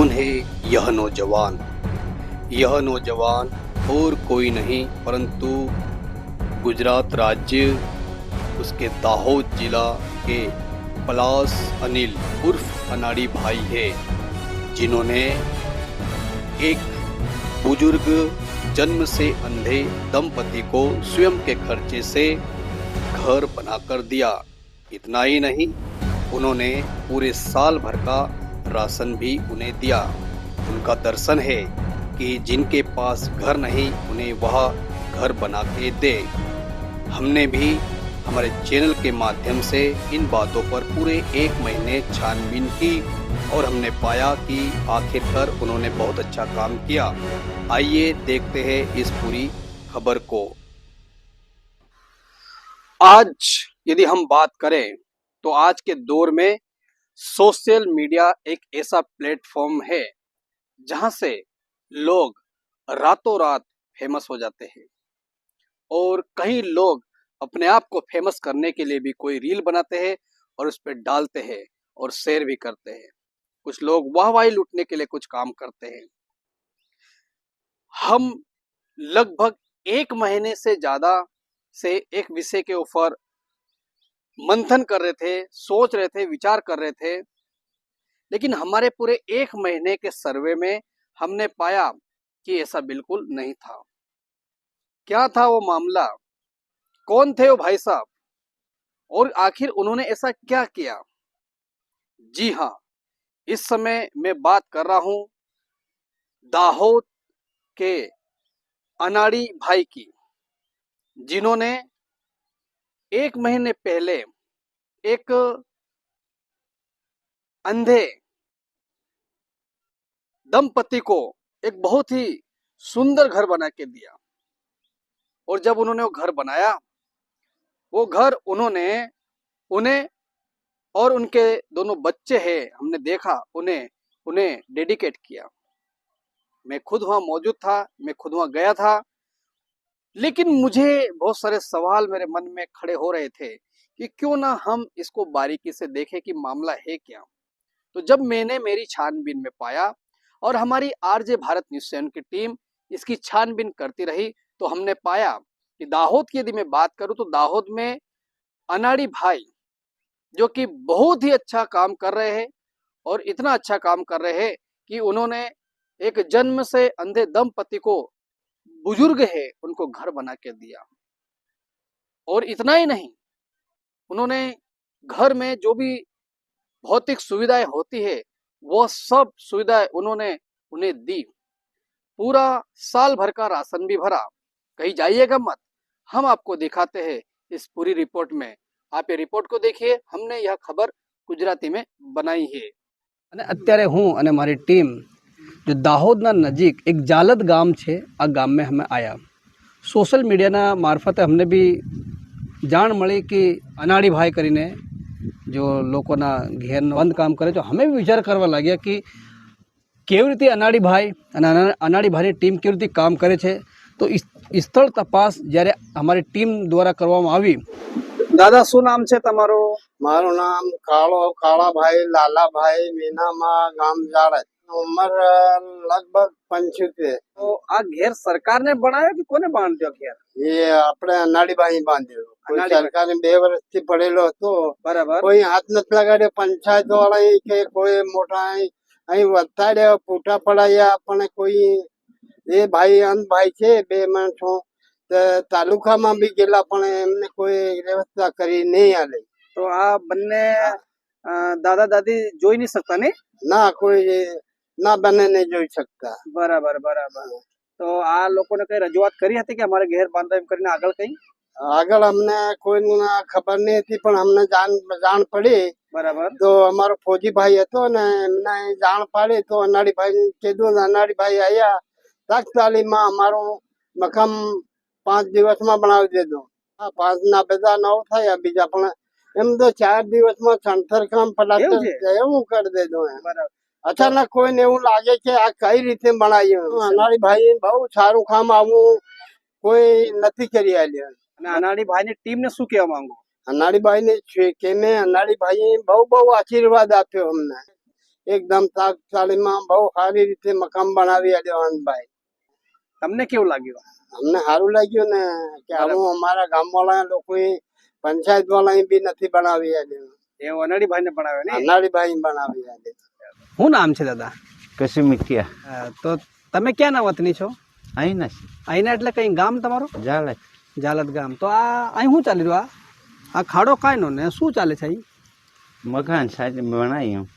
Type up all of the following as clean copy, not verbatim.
कौन है यह नौजवान? यह नौजवान और कोई नहीं परंतु गुजरात राज्य उसके दाहोद जिला के पलास अनिल उर्फ अनाड़ी भाई है, जिन्होंने एक बुजुर्ग जन्म से अंधे दंपति को स्वयं के खर्चे से घर बनाकर दिया। इतना ही नहीं, उन्होंने पूरे साल भर का राशन भी उन्हें दिया। उनका दर्शन है कि जिनके पास घर नहीं उन्हें वह घर बना के दे। हमने भी हमारे चैनल के माध्यम से इन बातों पर पूरे 1 महीने छानबीन की और हमने पाया कि आखिरकार उन्होंने बहुत अच्छा काम किया। आइए देखते हैं इस पूरी खबर को। आज यदि हम बात करें तो आज के दौर में सोशल मीडिया एक ऐसा प्लेटफॉर्म है जहां से लोग रातों रात फेमस हो जाते हैं और कई लोग अपने आप को फेमस करने के लिए भी कोई रील बनाते हैं और उस पर डालते हैं और शेयर भी करते हैं। कुछ लोग वाहवाही लूटने के लिए कुछ काम करते हैं। हम लगभग 1 महीने से ज्यादा से एक विषय के ऊपर मंथन कर रहे थे, सोच रहे थे, विचार कर रहे थे, लेकिन हमारे पूरे 1 महीने के सर्वे में हमने पाया कि ऐसा बिल्कुल नहीं था। क्या था वो मामला? कौन थे वो भाई साहब और आखिर उन्होंने ऐसा क्या किया? जी हाँ, इस समय मैं बात कर रहा हूं दाहोद के अनाड़ी भाई की, जिन्होंने 1 महीने पहले एक अंधे दंपति को एक बहुत ही सुंदर घर बना के दिया। और जब उन्होंने वो घर बनाया, वो घर उन्हें और उनके दोनों बच्चे हैं, हमने देखा, उन्हें डेडिकेट किया। मैं खुद वहां मौजूद था, मैं खुद वहां गया था, लेकिन मुझे बहुत सारे सवाल मेरे मन में खड़े हो रहे थे कि क्यों ना हम इसको बारीकी से देखें कि मामला है क्या। तो जब मैंने मेरी छानबीन में पाया और हमारी आरजे भारत न्यूज चैनल की टीम इसकी छानबीन करती रही, तो हमने पाया कि दाहोद की यदि मैं बात करूं तो दाहोद में अनाड़ी भाई जो कि बहुत ही अच्छा काम कर रहे हैं और इतना अच्छा काम कर रहे हैं कि उन्होंने एक जन्म से अंधे दंपति को, बुजुर्ग है, उनको घर बना के दिया। और इतना ही नहीं, उन्होंने घर में जो भी भौतिक सुविधाएं होती है वो सब सुविधाएं उन्होंने उन्हें दी। पूरा साल भर का राशन भी भरा। कहीं जाइएगा मत, हम आपको दिखाते हैं इस पूरी रिपोर्ट में। आप ये रिपोर्ट को देखिए, हमने यह खबर गुजराती में बनाई है। અને અત્યારે હું અને મારી ટીમ जो દાહોદના નજીક એક જાલદ ગામ છે, આ ગામમાં અમે આવ્યા। સોશિયલ મીડિયાના મારફતે અમને બી જાણ મળી કે અનાડી ભાઈ કરીને जो लोकोना घेर बंद काम करे, तो हमें भी विचार करवा लग्या कि केवी रीते अनाड़ी भाई अनाड़ी भाई टीम केवी रीते काम करे छे। तो स्थल तपास ज्यारे हमारी टीम द्वारा करवामां आवी। दादा शुं नाम छे तमारो? मारू नाम काला भाई लाला भाई मीनामा गाम जाड़े, उम्र लगभग 75। तो आ घेर सरकार ने बनाया कि कोने बांध्यो घेर? ये अपने अनाड़ी भाई बांध्यो। कोई सरकार ने 2 वर्ष थी पड़ेलो तो बराबर, कोई हाथ नत लगाड्यो। पंचायत वाला के कोई मोटा अहीं वताड्या पूटा पड़ाया। अपने कोई ये भाई अंध भाई छे 2 माणसो तालुका में भी गेला पण एमने कोई व्यवस्था करी नहीं आले। तो आ बन्ने दादा दादी जोई नहीं सकता ने? ना कोई ना बने नहीं जोई सकता। बराबर बराबर। तो आ लोगों ने कई रजूआत करी हती कि हमारे घेर बांधो एम करीने आगळ कई? आगळ हमने कोई खबर नहीं थी पण हमने जान पड़ी। बराबर। तो हमारो फौजी भाई हतो ने एमने जान पाड़ी तो अनाड़ी भाई ने कीधुं। अनाड़ी भाई आया तात्कालिक में हमारो मकाम 5 दिवस में बनावी दीधो। 5 ना बेदा 9 थाया बीजा पण एम तो 4 दिवस में छंतर काम प्लास्टर एवं कर देदो। अचानक कोई ने એવું લાગે કે આ કઈ રીતે બનાવ્યું। અનાડી ભાઈ બહુ સારું કામ આવું કોઈ નથી કરી આલ્યું। અને અનાડી ભાઈની ટીમને શું કહેવા માંગો? અનાડી ભાઈ ને કે મેં અનાડી ભાઈ બહુ આશીર્વાદ આપ્યો અમને। એકદમ તાકતાલીમાં બહુ સારી રીતે મકાન બનાવી આલ્યો આનંદભાઈ. તમને કેવું લાગ્યું? અમને સારું લાગ્યું ને કે આવું અમારા ગામવાળા લોકોએ પંચાયત વાળા બી નથી બનાવી આલ્યું. એવું અનાડીભાઈ ને ભણાવ્યો ને? અનાડીભાઈ બનાવી આલ્યું. શું નામ છે દાદા? કસુમિકિયા તો તમે ક્યાં ના વતની છો? અહીંના છે અહીંના એટલે કઈ ગામ તમારું? જાલે જાલત ગામ. તો આ અહીં શું ચાલી રહ્યું? આ ખાડો કાંઈ નો ને શું ચાલે છે અહીં? મકાન સાથે બનાવ્યું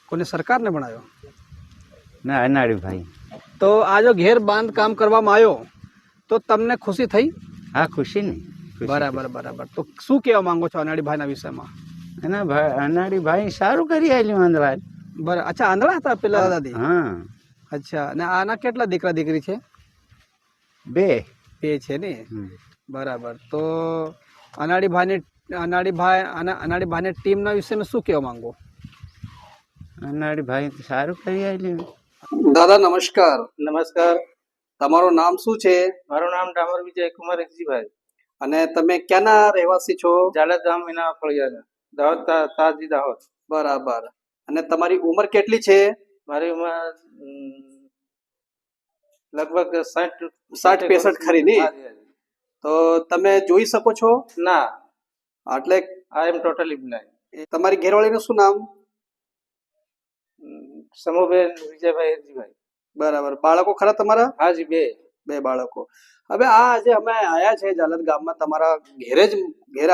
કોને સરકારને બનાવ્યો? ના અનાડીભાઈ. તો આ જો ઘેર બાંધકામ કરવામાં આવ્યો તો તમને ખુશી થઈ? હા ખુશી ને ખુશી. બરાબર બરાબર. તો શું કહેવા માંગો છો અનાડીભાઈના વિષયમાં? એના ભાઈ અનાડીભાઈ સારું કરી આલ્યું આંધળા. બરાબર. અચ્છા, આંધળા હતા પેલા દાદી? હા અચ્છા. અને આના કેટલા દીકરા દીકરી છે? બે બે છે ને? બરાબર. તો અનાડીભાઈ ટીમના વિષયમાં શું કહેવા માંગો? અનાડીભાઈ તો સારું કરી આલ્યું. દાદા નમસ્કાર. નમસ્કાર. તમારું નામ શું છે? મારું નામ ડામર વિજય કુમાર એક્જીભાઈ. અને તમે ક્યાંના રહેવાસી છો? જાલત ગામ એના ફળિયાના દાહોદ તાજી દાહોદ. બરાબર. અને તમારી ઉંમર કેટલી છે? મારી ઉંમર લગભગ 60-65 ખરી ને? તો તમે જોઈ શકો છો? ના, એટલે આઈ એમ ટોટલી બ્લાઇન્ડ. તમારી ઘેરવાળીનું શું નામ? સમૂહબેન વિજયભાઈ એક્જીભાઈ. બરાબર. બાળકો ખરા તમારા? હાજી, બે બાળકો. હવે આ આજે અમે આયા છે જાલત ગામમાં, તમારા ઘેર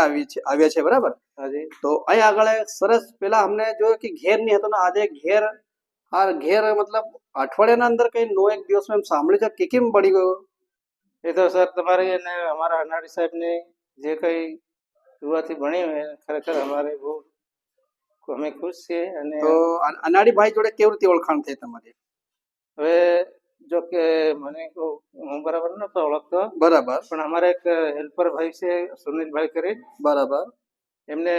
આવ્યા છે બરાબર? હાજી. તો અહીં આગળ સરસ પેલા અમને જોયું કે ઘેર નહીં હતો ને આજે ઘેર મતલબ અઠવાડિયાના અંદર કઈ નો એક દિવસમાં એમ સાંભળ્યું છે કે કેમ બળી ગયો? એ તો સર તમારી અને અમારા અનાડી સાહેબને જે કઈ શરૂઆતથી ભણ્યું એ ખરેખર અમારે બહુ અમે ખુશ છીએ. અને તો અનાડીભાઈ જોડે કેવી રીતે ઓળખાણ થઈ તમારી? હવે જો કે મને હું બરાબર નતો ઓળખતો. બરાબર. પણ અમારા એક હેલ્પર ભાઈ છે સુનિલભાઈ કરી. બરાબર. એમને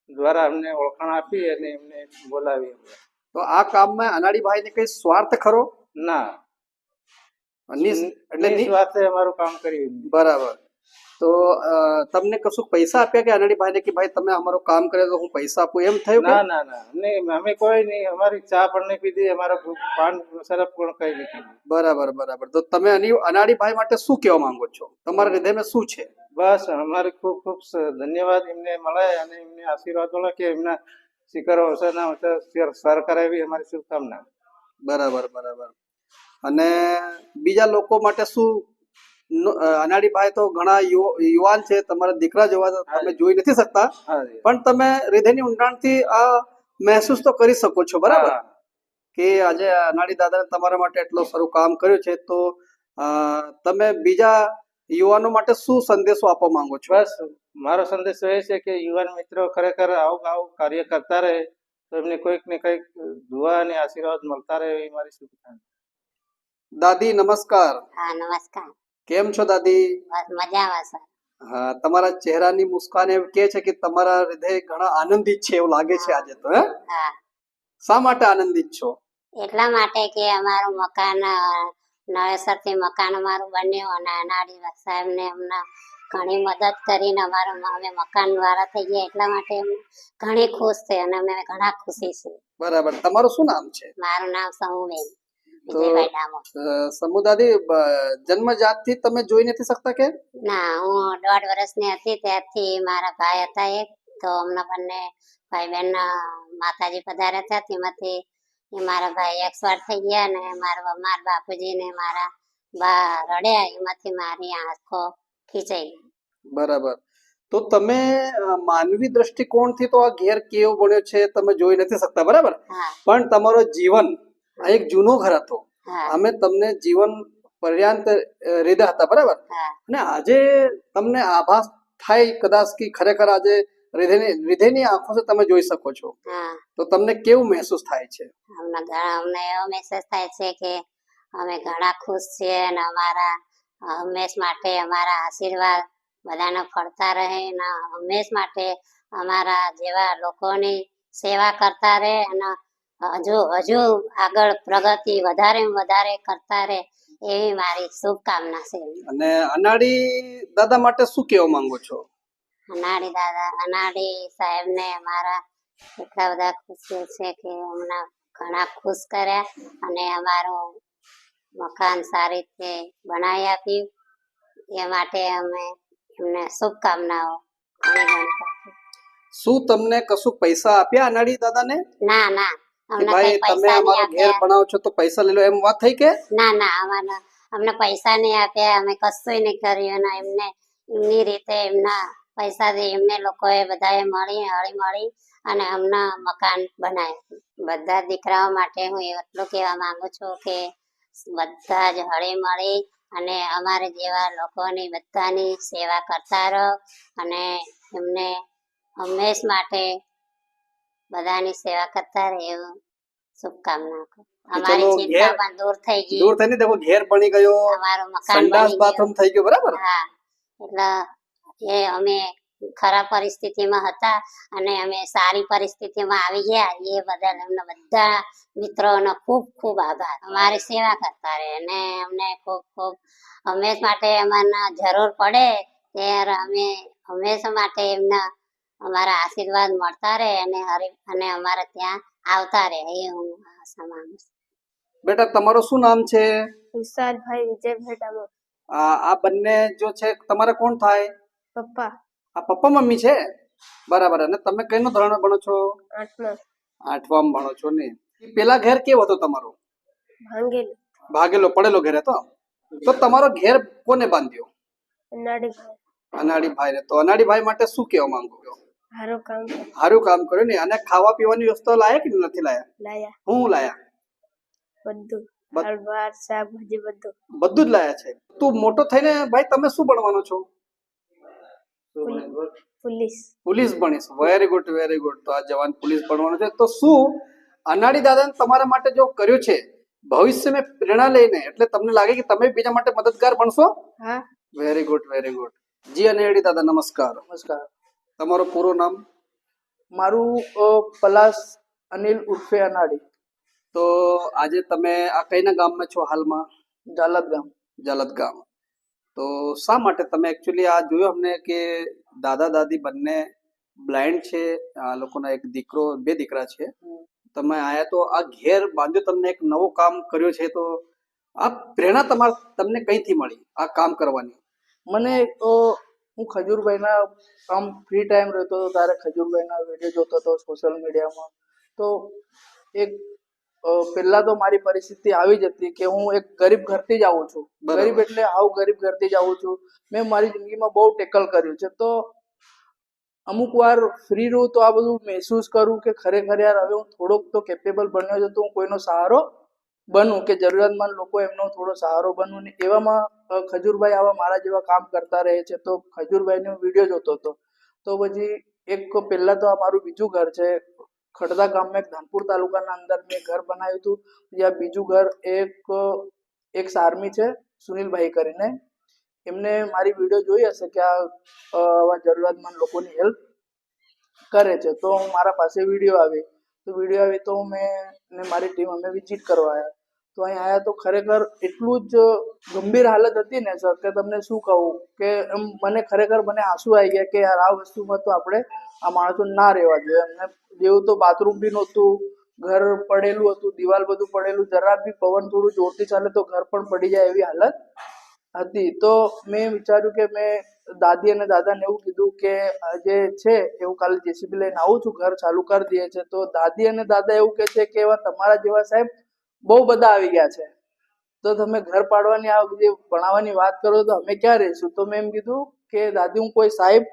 દ્વારા અમને ઓળખાણ આપી અને એમને બોલાવી. તો આ કામમાં અનાડીભાઈ ને કઈ સ્વાર્થ ખરો? ના, એટલે નિસ્વાર્થે અમારું કામ કર્યું. બરાબર. તો તમને કશું પૈસા આપ્યા કે અનાડીભાઈ ને કે ભાઈ તમે અમારું કામ કરે તો હું પૈસા આપું, એમ થયું? ના ના ના, અમે કોઈ નહીં. અમારી ચા પણ નહીં પીધી, અમારા પાન સરફ પણ કઈ નહીં પીધું. બરાબર બરાબર. તો તમે અનાડીભાઈ માટે શું કહેવા માંગો છો? તમારા હૃદયમાં શું છે? બસ અમારે ખૂબ ખૂબ ધન્યવાદ એમને મળે અને એમને આશીર્વાદ મળે કે એમના શિખર અવસરના સર કરે એવી અમારી શુભકામના. બરાબર બરાબર. અને બીજા લોકો માટે શું? અનાડીભાઈ તો ઘણા યુવાન છે, તમારા દીકરા જેવા તમે જોઈ નથી શકતા, પણ તમે હૃદયની ઊંડાણથી આ મહેસૂસ તો કરી શકો છો બરાબર કે આજે અનાડી દાદાએ તમારા માટે એટલું સારું કામ કર્યું છે. તો તમે બીજા યુવાનો માટે શું સંદેશો આપવા માંગો છો? બસ મારો સંદેશો એ છે કે યુવાન મિત્રો ખરેખર આવું કાર્ય કરતા રહે તો એમને કોઈક ને કઈક દુઆ અને આશીર્વાદ મળતા રહે એવી મારી શુભકામના. દાદી નમસ્કાર. હા નમસ્કાર. કેમ છો દાદી? બસ મજામાં સર. હા, તમારા ચહેરાની મુસ્કાન એમ કે છે કે તમારા હૃદય ઘણા આનંદિત છે એવું લાગે છે આજે તો. હા. શા માટે આનંદિત છો? એટલા માટે કે અમારું મકાન નવેસરથી મકાન અમારું બન્યું અને અનાડી સાહેબને અમને ઘણી મદદ કરીને અમે મકાન વાળા થઈ ગયા, એટલા માટે ઘણી ખુશ છે અને અમે ઘણા ખુશી છીએ. બરાબર. તમારું શું નામ છે? મારું નામ સમૂહબેન વિજયભાઈ ડામોર. સમૂહ જન્મજાતથી તમે જોઈ નથી શકતા કે? ના, હું 1.5 વર્ષની હતી ત્યારથી મારા ભાઈ હતા એક, તો અમને બંને ભાઈ બહેન માતાજી પધાર્યા હતા, તેમાંથી મારા ભાઈ એક્સપાયર થઈ ગયા ને મારા બાપુજી ને મારા બા રડ્યા, એમાંથી મારી આંખો ખીચાઈ ગઈ. બરાબર. તો તમે માનવી દ્રષ્ટિકોણથી તો આ ઘેર કેવો બન્યો છે તમે જોઈ નથી શકતા બરાબર, પણ તમારો જીવન આ એક જૂનો ઘર હતો, અમે તમને જીવન પર્યાંત રેદા હતા બરાબર, અને આજે તમને આભાસ થાય કદાચ કે ખરેખર આજે હૃદયની આંખોથી તમે જોઈ શકો છો, તો તમને કેવું મહેસૂસ થાય છે? અમને એવો મહેસૂસ થાય છે કે અમે ઘણા ખુશ છીએ અને અમારા હંમેશ માટે અમારા આશીર્વાદ બધાને ફળતા રહે અને હંમેશ માટે અમારા જેવા લોકોની સેવા કરતા રહે અને હજુ આગળ પ્રગતિ વધારે કરતા રહે એવી મારી શુભકામના છે. અને અનાડી દાદા માટે શું કહેવા માંગો છો? અનાડી સાહેબને અમારા એટલા બધા ખુશી છે કે અમને ઘણા ખુશ કર્યા અને અમારું મકાન સારી રીતે બનાવી આપ્યું. એ માટે અમે એમને શુભકામનાઓ ઘણી ઘણી પાઠવી. શું તમને કશું પૈસા આપ્યા અનાડી દાદાને ના ના, કે અમને ભાઈ કઈ તમે પૈસા નહીં અમારો ઘેર આપ્યા. બનાવો છો તો પૈસા લઈ લો એમ વાત થઈ કે? ના ના, અમને પૈસા નહીં આપ્યા, અમે કશું નહીં કર્યું. ને એમને એમની રીતે એમના પૈસાથી એમને લોકોએ બધાએ હળી મળી અને અમને મકાન બનાવ્યું. બધા દીકરાઓ માટે હું એટલું કહેવા માંગુ છું કે બધા જ હળી મળી અને અમારે જેવા લોકોની બધાની સેવા કરતા રહો અને એમને હંમેશ માટે બધાની સેવા કરતા રહે એવું શુભકામના કરું. અમારી ચલો, ચિંતા ઘેર પણ દૂર થઈ ગઈ. દૂર થઈને દેખો ઘેર બની ગયો, અમારું મકાન સંડાસ બની બાથરૂમ થઈ ગયો, બરાબર? ગયું. હા, એટલે એ અમે ખરાબ પરિસ્થિતિમાં હતા અને અમે સારી પરિસ્થિતિમાં આવી ગયા. એ બદલ એમના બધા મિત્રોનો ખૂબ ખૂબ આભાર. અમારી સેવા કરતા રહે અને અમને ખૂબ ખૂબ હંમેશ માટે અમને જરૂર પડે ત્યારે અમે હંમેશા માટે એમના અમારા આશીર્વાદ મળતા રહે અને અમારે ત્યાં આવતા રહે એ હું આશા માંગુ છું. બેટા તમારું શું નામ છે? વિશાલભાઈ વિજયભાઈ ડામોર. આ બંને જો છે તમારા કોણ થાય? પપ્પા. આ પપ્પા મમ્મી છે, બરાબર. અને તમે કઈનું ધોરણ ભણો છો? 8માં. 8માં ભણો છો ને? પેલા ઘેર કેવો હતો તમારો? ભાંગેલું. ભાગેલો પડેલો ઘેર હતો. તો તમારો ઘેર કોને બાંધ્યો? અનાડીભાઈ. અનાડી ભાઈ ને. તો અનાડી ભાઈ માટે શું કહેવા માંગુ છો? સારું કામ સારું કામ કર્યું ને. અને ખાવા પીવાની વસ્તુ લાયા કે નથી લાયા? લાયા. હું લાયા? બધું. દાળ ભાત શાકભાજી બધું. બધું જ લાયા છે. તું મોટો થઈને ભાઈ તમે શું ભણવાનો છો? પોલીસ. પોલીસ ભણીશ. Very good, very good. તો આ જવાન પોલીસ ભણવાનો છે. તો શું અનાડી દાદાને તમારા માટે જો કર્યું છે ભવિષ્યમાં પ્રેરણા લઈને, એટલે તમને લાગે કે તમે બીજા માટે મદદગાર બનશો? હા. Very good, very good. જી અનાડી દાદા નમસ્કાર. નમસ્કાર. તમારું પૂરું નામ? મારું પલાશ અનિલ ઉર્ફે અનાડી. તો આજે તમે આ કઈના ગામમાં છો હાલમાં? જાલત ગામ. જાલત ગામ. તો શા માટે તમે એકચ્યુઅલી આ જોયું અમને કે દાદા દાદી બંને બ્લાઇન્ડ છે, આ લોકોના એક દીકરો, 2 દીકરા છે. તમે આયા તો આ ઘેર બાંધ્યો, તમને એક નવું કામ કર્યું છે. તો આ પ્રેરણા તમને કઈથી મળી આ કામ કરવાની? મને હું ખજૂરભાઈના આમ ફ્રી ટાઈમ રહેતો હતો ત્યારે ખજૂરભાઈના વિડીયો જોતો હતો સોશિયલ મીડિયામાં. તો એક પહેલા તો મારી પરિસ્થિતિ આવી જ હતી કે હું એક ગરીબ ઘરથી જ આવું છું. બરાબર. ગરીબ એટલે ગરીબ ઘરથી જ આવું છું. મેં મારી જિંદગીમાં બહુ ટેકલ કર્યું છે. તો અમુક વાર ફ્રી રહું તો આ બધું મહેસૂસ કરું કે ખરેખર યાર હવે હું થોડોક તો કેપેબલ બન્યો છે, તો હું કોઈનો સહારો બનું, કે જરૂરિયાતમંદ લોકો એમનો થોડો સહારો બનું. ને એવામાં ખજૂરભાઈ આવા મારા જેવા કામ કરતા રહે છે. તો ખજૂરભાઈનો વિડીયો જોતો હતો. તો પછી એક પહેલા તો આ મારું બીજું ઘર છે ખડદા ગામમાં, એક ધાનપુર તાલુકાના અંદર મેં ઘર બનાવ્યું હતું. જ્યાં બીજું ઘર એક આર્મી છે સુનિલભાઈ કરીને, એમને મારી વિડીયો જોઈ હશે કે આવા જરૂરિયાતમંદ લોકોની હેલ્પ કરે છે. તો મારા પાસે વિડીયો આવી તો મેં મારી ટીમ અમે વિઝિટ કરવા આવ્યા. તો અહીં આવ્યા તો ખરેખર એટલું જ ગંભીર હાલત હતી ને સર કે તમને શું કહું કે મને આંસુ આવી ગયા કે યાર આ વસ્તુમાં તો આપણે આ માણસો ના રહેવા જોઈએ. એમને જેવું તો બાથરૂમ બી નહોતું, ઘર પડેલું હતું, દિવાલ બધું પડેલું, જરા બી પવન થોડું જોરથી ચાલે તો ઘર પણ પડી જાય એવી હાલત હતી. તો મેં વિચાર્યું કે મેં દાદી અને દાદાને એવું કીધું કે આજે છે એવું કાલે જેસીબી લઈને આવું છું, ઘર ચાલુ કરી દઈએ છે. તો દાદી અને દાદા એવું કહે છે કે એવા તમારા જેવા સાહેબ બહુ બધા આવી ગયા છે, તો તમે ઘર પાડવાની આ બધી ભણાવવાની વાત કરો તો અમે ક્યાં રહીશું? તો મેં એમ કીધું કે દાદી હું કોઈ સાહેબ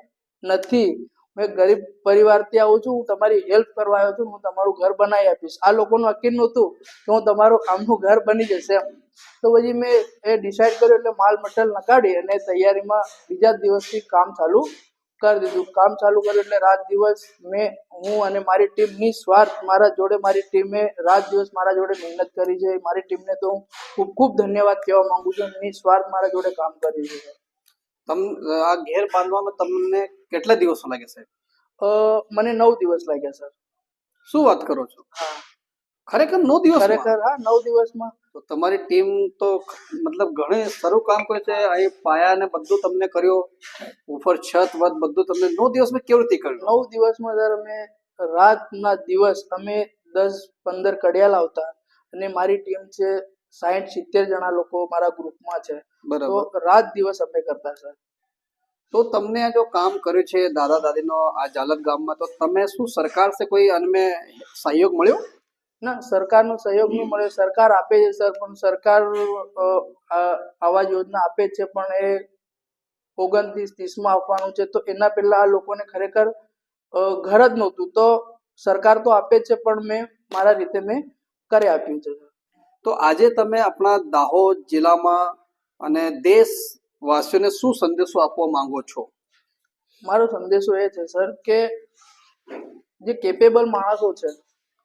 નથી, હું ગરીબ પરિવારથી આવું છું, હું તમારી હેલ્પ કરવા આવ્યો છું, હું તમારું ઘર બનાવી આપીશ. આ લોકોનું યકીન નહોતું કે હું તમારું આમનું ઘર બની જશે એમ. તો પછી મેં એ ડિસાઈડ કર્યું એટલે માલ મટેરિયલ નકાઢી અને તૈયારીમાં બીજા જ દિવસથી કામ ચાલુ કરી દીધું. કામ ચાલુ કર્યું એટલે રાત દિવસ હું અને મારી ટીમ નિસ્વાર્થ મારા જોડે મારી ટીમે રાત દિવસ મારા જોડે મહેનત કરી છે. મારી ટીમને તો હું ખૂબ ખૂબ ધન્યવાદ કહેવા માંગુ છું. નિસ્વાર્થ મારા જોડે કામ કર્યું છે. આ ઘેર બાંધવામાં તમને કેટલા દિવસો લાગે સાહેબ? મને 9 દિવસ લાગ્યા સર. શું વાત કરો છો? હા, ખરેખર 9 દિવસ? ખરેખર હા, 9 દિવસમાં. તો તમારી ટીમ તો મતલબ ઘણી સારું કામ કરે છે. અહીં પાયા ને બધું તમને કર્યો, ઉપર છત વત બધું તમને 9 દિવસમાં કેવી રીતે કર્યું? 9 દિવસમાં સર અમે રાતના દિવસ અમે 10-15 કડિયા લાવતા અને મારી ટીમ છે 60-70 જણા લોકો મારા ગ્રુપમાં છે. તો રાત દિવસ અમે કરતા સર. તો તમને આ જો કામ કર્યું છે દાદા દાદીનો આ જાલત ગામમાં, તો તમે શું સરકાર સે કોઈ અનમે સહયોગ મળ્યો? ના, સરકારનો સહયોગ નહીં મળ્યો. સરકાર આપે છે સર, પણ સરકાર આવાસ યોજના આપે જ છે, પણ એ 29-30 આપવાનું છે. તો એના પહેલા આ લોકોને ખરેખર ઘર જ નહોતું. તો સરકાર તો આપે જ છે, પણ મેં મારા રીતે મેં કરી આપ્યું છે. તો આજે તમે આપણા દાહોદ જિલ્લામાં અને દેશવાસીઓને શું સંદેશો આપવા માંગો છો? મારો સંદેશો એ છે સર કે જે કેપેબલ માણસો છે,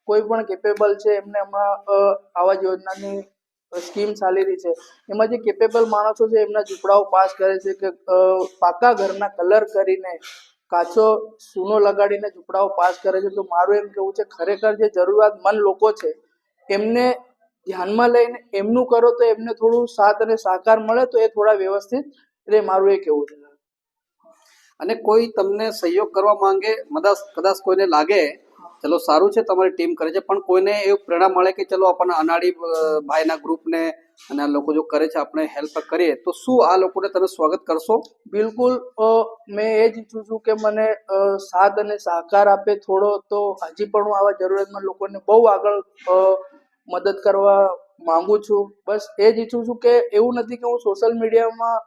કોઈ પણ કેપેબલ છે, એમને હમણાં આવાસ યોજનાની સ્કીમ ચાલી રહી છે. એમાં જે કેપેબલ માણસો છે એમના ઝૂંપડાઓ પાસ કરે છે કે પાકા ઘરના કલર કરીને કાચો સૂનો લગાડીને ઝૂંપડાઓ પાસ કરે છે. તો મારું એમ કેવું છે, ખરેખર જે જરૂરિયાતમંદ લોકો છે એમને ધ્યાનમાં લઈને એમનું કરો તો એમને થોડું સાથ અને સહકાર મળે તો એ થોડા વ્યવસ્થિત એટલે મારું એ કેવું છે. અને કોઈ તમને સહયોગ કરવા માંગે, કદાચ કોઈને લાગે ચલો સારું છે તમારી ટીમ કરે છે, પણ કોઈને એવું પ્રેરણા મળે કે ચલો આપણને અનાડી ભાઈના ગ્રુપને અને આ લોકો જો કરે છે આપણે હેલ્પ કરીએ, તો શું આ લોકોને તમે સ્વાગત કરશો? બિલકુલ. મેં એ જ ઈચ્છું છું કે મને સાથ અને સહકાર આપે થોડો, તો હજી પણ હું આવા જરૂરિયાતમંદ લોકોને બહુ આગળ મદદ કરવા માંગુ છું. બસ એ જ ઈચ્છું છું કે એવું નથી કે હું સોશિયલ મીડિયામાં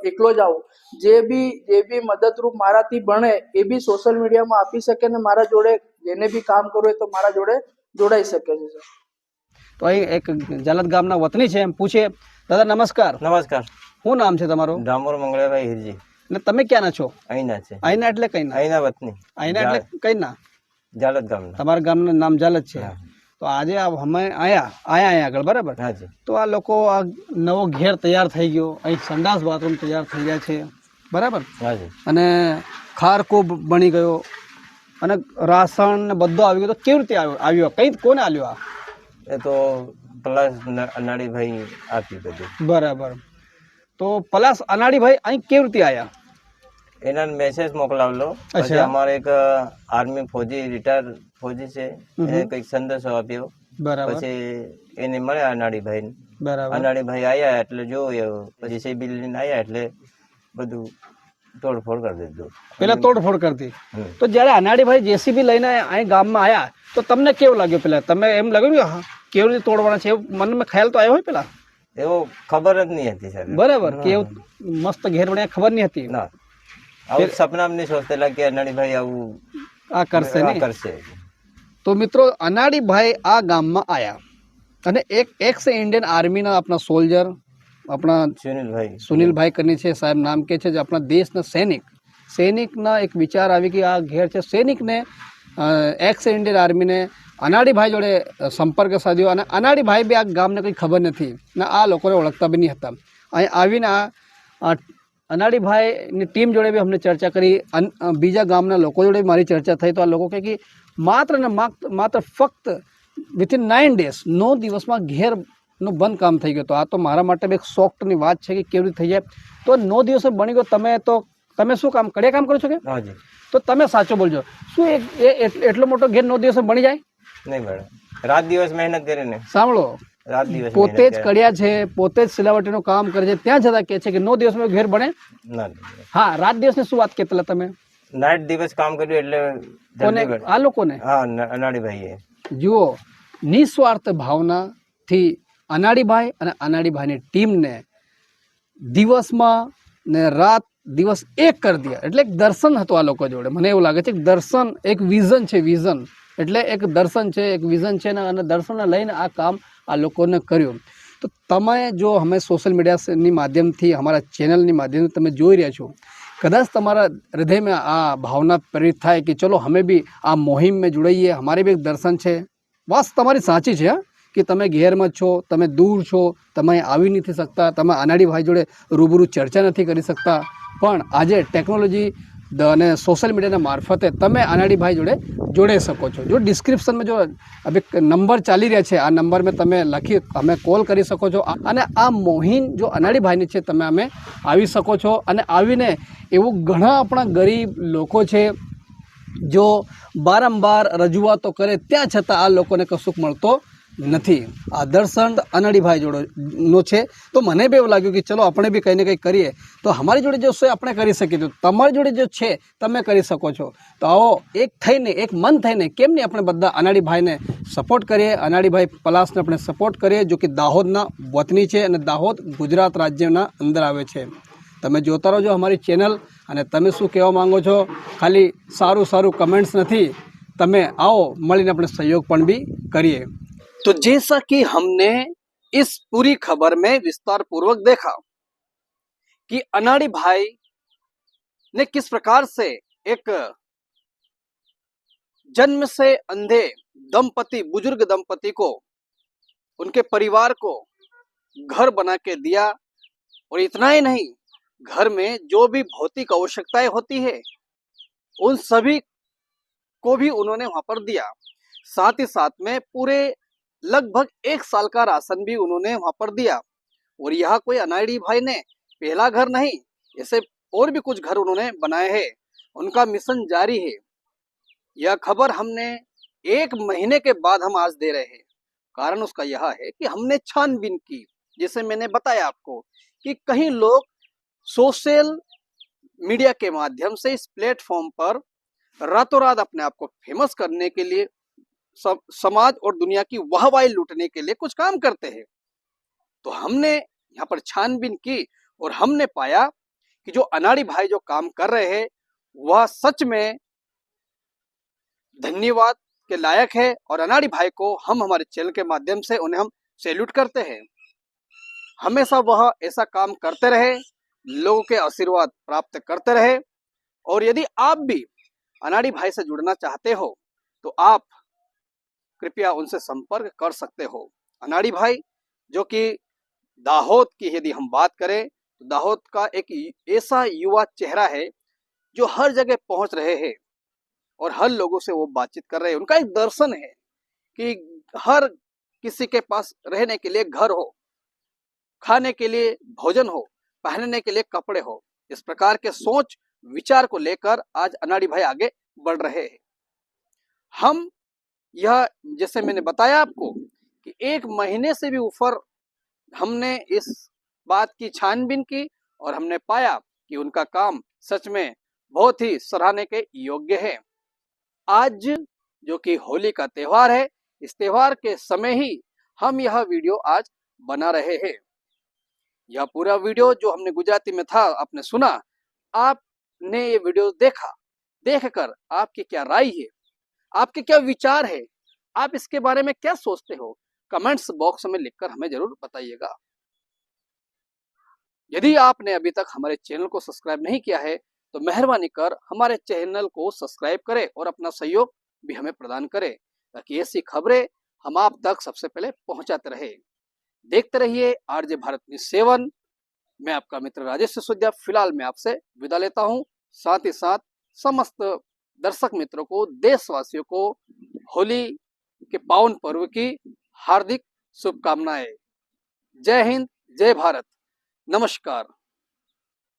એકલો જ આવું. જે બી મદદરૂપ મારાથી બને એ બી સોશિયલ મીડિયામાં આપી શકે ને મારા જોડે જેને બી કામ કરવું હોય તો મારા જોડે જોડાઈ શકે છે સર. તો અહીં એક જાલત ગામના વતની છે, એમ પૂછે. દાદા નમસ્કાર. નમસ્કાર. શું નામ છે તમારું? ડામોર મંગળાભાઈ હિરજી. અને તમે ક્યાંના છો? અહીંના છે. અહીંના એટલે કઈ ના? અહીંના વતની. અહીંના એટલે કઈ ના? જાલત ગામના. તમારા ગામનું નામ જાલત છે. તો આજે અમે આયા આગળ, બરાબર? હાજી. તો આ લોકો આ નવો ઘેર તૈયાર થઈ ગયો, અહીં સંડાસ બાથરૂમ તૈયાર થઈ ગયા છે, બરાબર? હાજી. અને ખારકો બની ગયો અને રાશન ને બધું આવી ગયું. તો કેવી રીતે આવ્યો? કઈ કોને આલ્યો આ? એ તો પ્લસ અનાડીભાઈ આપી બધું. બરાબર. તો પ્લસ અનાડીભાઈ અહીં કેવી રીતે આવ્યા? એના મેસેજ મોકલાવલો. પછી અમારે એક આર્મી ફૌજી રિટાયર ફૌજી છે, એને કંઈક સંદેશો આપ્યો. બરાબર. પછી એને મળ્યા અનાડીભાઈ. બરાબર. અનાડીભાઈ આવ્યા એટલે જોયું, પછી સિબિલ લઈને આવ્યા એટલે બધું તોડફોડ કરી દીધું. પેલા તોડફોડ કરતી. તો જયારે અનાડીભાઈ જેસીબી લઈને અહીં ગામમાં આવ્યા તો તમને કેવું લાગ્યું? પેલા તમે એમ લાગ્યું કે કેવી રીતે તોડવાના છે, મનમાં ખ્યાલ તો આવ્યો હોય પેલા? એવો ખબર જ નહીં હતી સર. બરાબર. કે એવું મસ્ત ઘેર બન્યા ખબર નહીં હતી? ના, આવું સપનામાં નહીં સોચતેલા કે અનાડીભાઈ આવું આ કરશે ને કરશે. તો મિત્રો, અનાડીભાઈ આ ગામમાં આવ્યા અને એક એક્સ ઇન્ડિયન આર્મીના આપણા સોલ્જર, આપણા સુનિલભાઈ કરીને છે સાહેબ નામ કે છે, જે આપણા દેશના સૈનિકના એક વિચાર આવી કે આ ઘેર છે. સૈનિકને એક્સ ઇન્ડિયન આર્મીને અનાડીભાઈ જોડે સંપર્ક સાધ્યો અને અનાડીભાઈ બી આ ગામને કંઈ ખબર નથી ને આ લોકોને ઓળખતા બી નહીં હતા. અહીં આવીને આ અનાડીભાઈની ટીમ જોડે બી અમને ચર્ચા કરી, બીજા ગામના લોકો જોડે મારી ચર્ચા થઈ. તો આ લોકો કહે કે માત્ર ને માત્ર ફક્ત વિથિન 9 days 9 દિવસમાં ઘેરનું બંધ કામ થઈ ગયું. તો આ તો મારા માટે બી એક શોકની વાત છે કે કેવી રીતે થઈ જાય. તો 9 દિવસે બની ગયો. તમે શું કામ કડિયા કામ કરો છો કે? તો તમે સાચો બોલજો, શું એટલો મોટો ઘેર 9 દિવસે બની જાય? નહીં બને. રાત દિવસ મહેનત કરીને. સાંભળો, પોતે જ કડિયા છે, પોતે જ સિલાવટીનું કામ કરે છે, ત્યાં છતાં કહે છે કે 9 દિવસમાં ઘેર બને. હા, રાત દિવસની શું વાત કહેતા તમે? નાઇટ દિવસ કામ કર્યું એટલે કોને? આ લોકોને. હા, અનાડીભાઈએ. જુઓ, નિસ્વાર્થ ભાવનાથી અનાડીભાઈ અને અનાડીભાઈની ટીમને દિવસમાં ને રાત દિવસ એક કરી દે. એટલે એક દર્શન હતું આ લોકો જોડે. મને એવું લાગે છે કે દર્શન એક વિઝન છે. વિઝન એટલે એક દર્શન છે, એક વિઝન છે અને દર્શનને લઈને આ કામ આ લોકોને કર્યું. તો તમે જો અમે સોશિયલ મીડિયાની માધ્યમથી, અમારા ચેનલની માધ્યમથી તમે જોઈ રહ્યા છો, કદાચ તમારા હૃદયમાં આ ભાવના પ્રેરિત થાય કે ચલો અમે બી આ મોહિમમાં જોડાઈએ, અમારે બી એક દર્શન છે. વાત તમારી સાચી છે કે તમે ઘેરમાં છો, તમે દૂર છો, તમે આવી નથી શકતા, તમે અનાડીભાઈ જોડે રૂબરૂ ચર્ચા નથી કરી શકતા, પણ આજે ટેકનોલોજી અને સોશિયલ મીડિયાના મારફતે તમે અનાડીભાઈ જોડે જોડાઈ શકો છો. જો ડિસ્ક્રિપ્શનમાં જો હવે નંબર ચાલી રહ્યા છે, આ નંબર મેં તમે લખી અમે કોલ કરી શકો છો. અને આ મોહિમ જો અનાડીભાઈની છે, તમે અમે આવી શકો છો. અને આવીને એવું ઘણા આપણા ગરીબ લોકો છે જો વારંવાર રજૂઆતો કરે ત્યાં છતાં આ લોકોને કશુંક મળતો નથી। આ દર્શન અનાડીભાઈ જોડેનો છે। તો મને બી એવું લાગ્યું કે ચલો આપણે બી કંઈ ને કંઈ કરીએ તો અમારી જોડે જો છે આપણે કરી શકીએ, તો તમારી જોડે જો છે તમે કરી શકો છો। તો આવો એક થઈને એક મન થઈને કેમ નહીં આપણે બધા અનાડીભાઈને સપોર્ટ કરીએ, અનાડીભાઈ પલાસને આપણે સપોર્ટ કરીએ, જો કે દાહોદના વતની છે અને દાહોદ ગુજરાત રાજ્યના અંદર આવે છે। તમે જોતા રહો અમારી ચેનલ। અને તમે શું કહેવા માંગો છો, ખાલી સારું સારું કમેન્ટ્સ નથી, તમે आओ મળીને આપણે सहयोग પણ भी करिए। तो जैसा कि हमने इस पूरी खबर में विस्तार पूर्वक देखा कि अनाड़ी भाई ने किस प्रकार से एक जन्म से अंधे दंपति, बुजुर्ग दंपति को, उनके परिवार को घर बना के दिया। और इतना ही नहीं, घर में जो भी भौतिक आवश्यकताएं होती है उन सभी को भी उन्होंने वहां पर दिया। साथ ही साथ में पूरे लगभग 1 साल का राशन भी उन्होंने वहां पर दिया। और यह कोई अनाड़ी भाई ने पहला घर नहीं, ऐसे और भी कुछ घर उन्होंने बनाए हैं। उनका मिशन जारी है। यह खबर हमने 1 महीने के बाद हम आज दे रहे हैं। कारण उसका यह है कि हमने छानबीन की, जैसे मैंने बताया आपको कि कहीं लोग सोशल मीडिया के माध्यम से इस प्लेटफॉर्म पर रातों रात अपने आप को फेमस करने के लिए, समाज और दुनिया की वाहवाही लूटने के लिए कुछ काम करते हैं। तो हमने यहाँ पर छानबीन की और हमने पाया कि जो अनाड़ी भाई जो काम कर रहे हैं वह सच में धन्यवाद के लायक है। और अनाड़ी भाई को हम हमारे चैनल के माध्यम से उन्हें हम सैल्यूट करते हैं। हमेशा वह ऐसा काम करते रहे, लोगों के आशीर्वाद प्राप्त करते रहे। और यदि आप भी अनाड़ी भाई से जुड़ना चाहते हो तो आप कृपया उनसे संपर्क कर सकते हो। अनाड़ी भाई जो कि दाहोद की यदि हम बात करें तो दाहोद का एक ऐसा युवा चेहरा है जो हर जगह पहुंच रहे हैं और हर लोगों से वो बातचीत कर रहे हैं। उनका एक दर्शन है कि हर किसी के पास रहने के लिए घर हो, खाने के लिए भोजन हो, पहनने के लिए कपड़े हो। इस प्रकार के सोच विचार को लेकर आज अनाड़ी भाई आगे बढ़ रहे हैं। हम यह, जैसे मैंने बताया आपको कि 1 महीने से भी ऊपर हमने इस बात की छानबीन की और हमने पाया कि उनका काम सच में बहुत ही सराहने के योग्य है। आज जो कि होली का त्योहार है, इस त्योहार के समय ही हम यह वीडियो आज बना रहे हैं। यह पूरा वीडियो जो हमने गुजराती में था आपने सुना, आपने ये वीडियो देखा, देखकर आपकी क्या राय है, आपके क्या विचार है, आप इसके बारे में क्या सोचते हो, कमेंट्स बॉक्स में लिखकर हमें जरूर बताइएगा। यदि आपने अभी तक हमारे चैनल को सब्सक्राइब नहीं किया है तो मेहरबानी कर हमारे चैनल को सब्सक्राइब करें और अपना सहयोग भी हमें प्रदान करें, ताकि ऐसी खबरें हम आप तक सबसे पहले पहुंचाते रहे। देखते रहिए आरजे भारत न्यूज़ 7। मैं आपका मित्र राजेश सिसोदिया फिलहाल मैं आपसे विदा लेता हूं। साथ ही साथ समस्त दर्शक मित्रों को, देशवासियों को होली के पावन पर्व की हार्दिक शुभकामनाएं। जय हिंद, जय भारत, नमस्कार।